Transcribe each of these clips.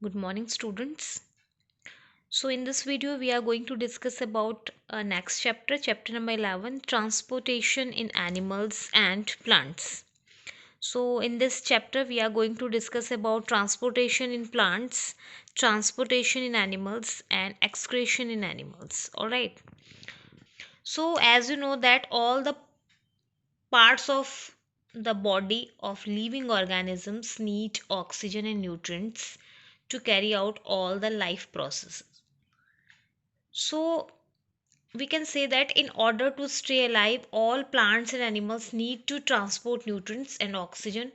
Good morning, students. So in this video we are going to discuss about next chapter number 11, transportation in animals and plants. So in this chapter we are going to discuss about transportation in plants, transportation in animals and excretion in animals. All right. So as you know that all the parts of the body of living organisms need oxygen and nutrients to carry out all the life processes. So we can say that in order to stay alive, all plants and animals need to transport nutrients and oxygen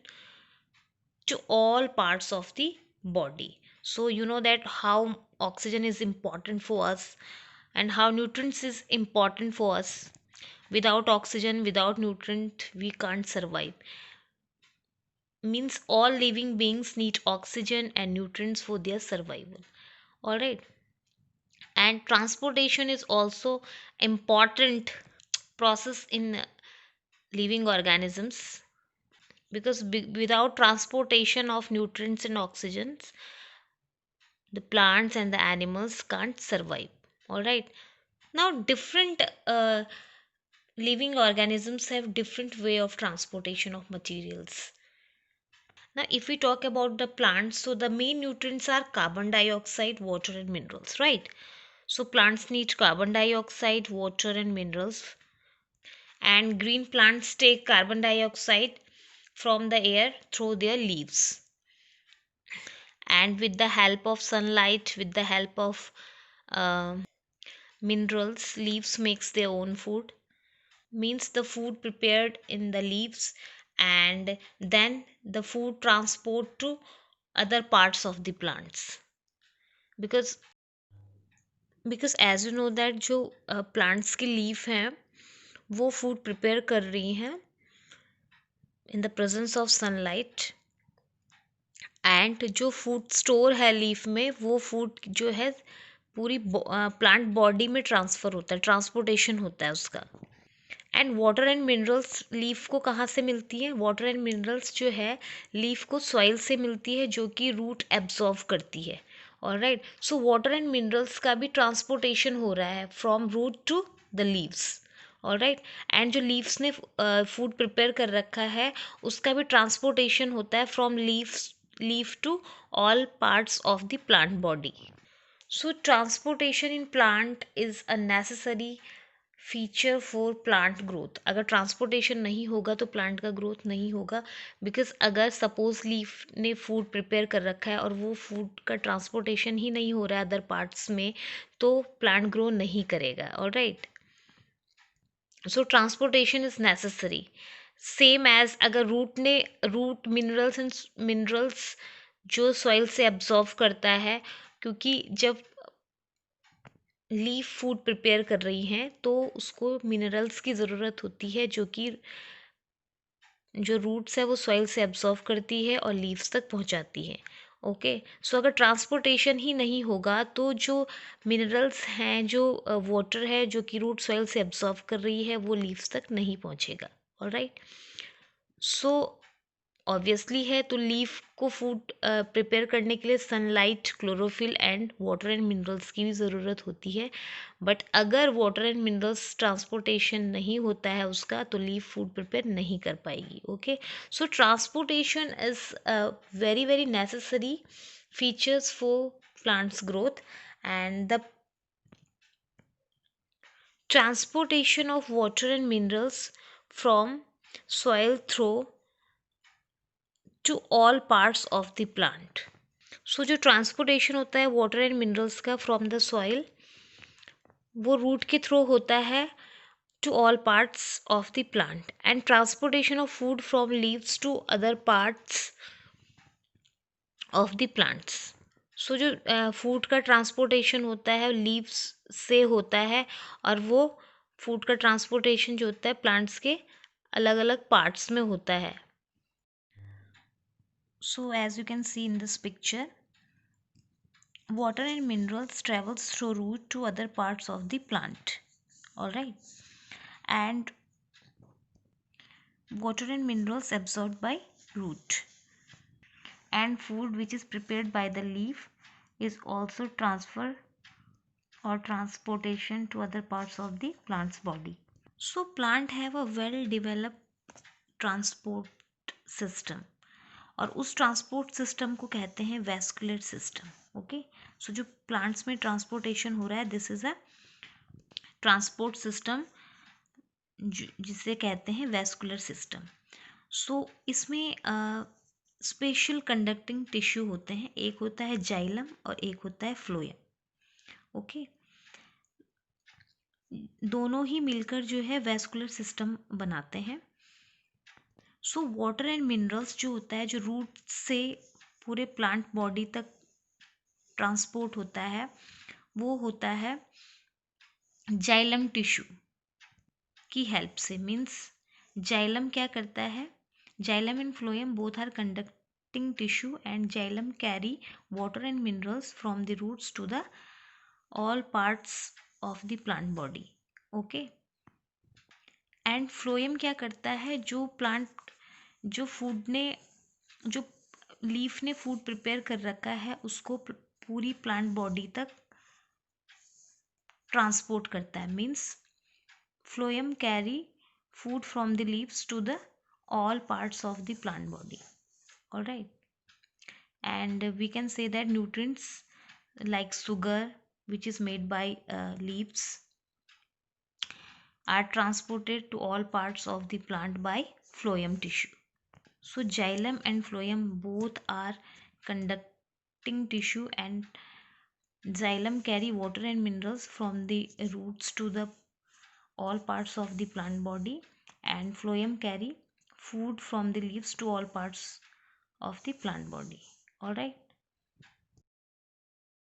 to all parts of the body. So you know that how oxygen is important for us and how nutrients is important for us. Without oxygen, without nutrient, we can't survive. Means all living beings need oxygen and nutrients for their survival. All right. And transportation is also important process in living organisms because without transportation of nutrients and oxygens the plants and the animals can't survive. All right. Now different living organisms have different way of transportation of materials. Now if we talk about the plants, so the main nutrients are carbon dioxide, water and minerals, right? So plants need carbon dioxide, water and minerals, and green plants take carbon dioxide from the air through their leaves, and with the help of sunlight, with the help of minerals, leaves makes their own food. Means the food prepared in the leaves, and then the food transport to other parts of the plants, because as you know that जो plants की leaf हैं वो food prepare कर रही हैं in the presence of sunlight, and जो food store है leaf में वो फूड जो है पूरी प्लांट बॉडी में ट्रांसफ़र होता है, ट्रांसपोर्टेशन होता है उसका। And water and minerals leaf को कहाँ से मिलती है? वाटर एंड मिनरल्स जो है लीफ को सॉइल से मिलती है जो कि रूट एब्जॉर्व करती है। Alright, so water and minerals का भी ट्रांसपोर्टेशन हो रहा है from root to the leaves. Alright, and जो लीव्स ने फूड प्रिपेयर कर रखा है उसका भी ट्रांसपोर्टेशन होता है from leaf to all parts of the plant body. So transportation in plant is a necessary feature for plant growth. अगर ट्रांसपोर्टेशन नहीं होगा तो प्लांट का ग्रोथ नहीं होगा, बिकॉज अगर सपोज लीफ ने फूड प्रिपेयर कर रखा है और वो फूड का ट्रांसपोर्टेशन ही नहीं हो रहा है अदर पार्ट्स में, तो प्लांट ग्रो नहीं करेगा। Alright, so transportation is necessary. Same as अगर रूट मिनरल्स जो सॉइल से एब्जॉर्व करता है, क्योंकि जब लीफ फूड प्रिपेयर कर रही हैं तो उसको मिनरल्स की ज़रूरत होती है जो कि जो रूट्स है वो सॉइल से एब्जॉर्व करती है और लीव्स तक पहुंचाती है। ओके, सो अगर ट्रांसपोर्टेशन ही नहीं होगा तो जो मिनरल्स हैं, जो वाटर है जो कि रूट सॉइल से एब्जॉर्व कर रही है, वो लीव्स तक नहीं पहुंचेगा। ऑलराइट, सो ऑब्वियसली है तो लीफ को फूड प्रिपेयर करने के लिए sunlight, chlorophyll and water and minerals की भी ज़रूरत होती है। बट अगर वाटर एंड मिनरल्स ट्रांसपोर्टेशन नहीं होता है उसका तो लीफ फूड प्रिपेयर नहीं कर पाएगी। Okay, so transportation is very very necessary features for plants growth, and the transportation of water and minerals from soil through to all parts of the plant. So जो transportation होता है water and minerals का from the soil, वो root के through होता है to all parts of the plant, and transportation of food from leaves to other parts of the plants. So जो food का ट्रांसपोर्टेशन होता है लीव्स से होता है, और वो फूड का ट्रांसपोर्टेशन जो होता है प्लांट्स के अलग अलग पार्ट्स में होता है। So as you can see in this picture, water and minerals travels through root to other parts of the plant. All right, and water and minerals absorbed by root, and food which is prepared by the leaf is also transfer or transportation to other parts of the plant's body. So plant have a well developed transport system, और उस transport system को कहते हैं vascular system. Okay, सो जो plants में transportation हो रहा है, this is a transport system जिसे कहते हैं वैस्कुलर सिस्टम. सो इसमें स्पेशल कंडक्टिंग टिश्यू होते हैं. एक होता है जाइलम और एक होता है फ्लोएम. ओके, दोनों ही मिलकर जो है वैस्कुलर सिस्टम बनाते हैं. सो वाटर एंड मिनरल्स जो होता है, जो रूट से पूरे प्लांट बॉडी तक ट्रांसपोर्ट होता है, वो होता है जाइलम टिश्यू की हेल्प से. मीन्स जाइलम क्या करता है, xylem and phloem both are conducting tissue and xylem carry water and minerals from the roots to the all parts of the plant body. Okay, and phloem क्या करता है, जो plant, जो food ने, जो लीफ ने फूड प्रिपेयर कर रखा है, उसको पूरी प्लांट बॉडी तक ट्रांसपोर्ट करता है. Means phloem carry food from the leaves to the all parts of the plant body. All right, and we can say that nutrients like sugar, which is made by leaves, are transported to all parts of the plant by phloem tissue. So xylem and phloem both are conducting tissue, and xylem carry water and minerals from the roots to the all parts of the plant body, and phloem carry food from the leaves to all parts of the plant body. All right,